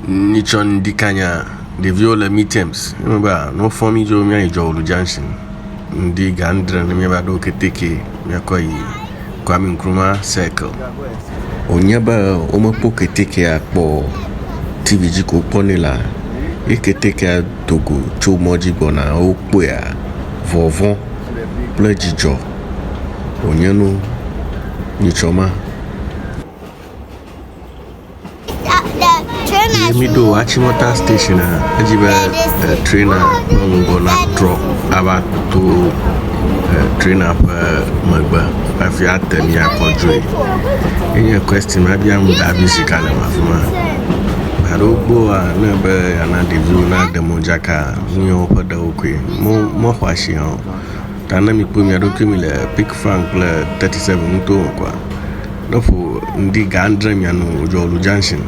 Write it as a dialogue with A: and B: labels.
A: Nichon dikanya the viola meetings. Remember, no for me, Joe, me, Joe Junction. Ndi Gandra, remember, do Keteke, Yakoi, Kwame Nkrumah Circle. Onyaba, Omopo Keteke a po TV Jiko Ponela, Eketeke a Togo, Cho Mojibona, Okwea, Vovon, Plejijo, Onyano, Nichoma. Middle Achimota station, a trainer, Mongona drop about to train up Magba. If you had them, you are conjoined. In your question, maybe I'm that busy calendar. I don't go never another view, not the Mojaka, New Pada Oque, more washing out. Dynamic Pumia Documila, Pick Frank 37 to Aqua. No for the Gandram Yano, Jolu Junction.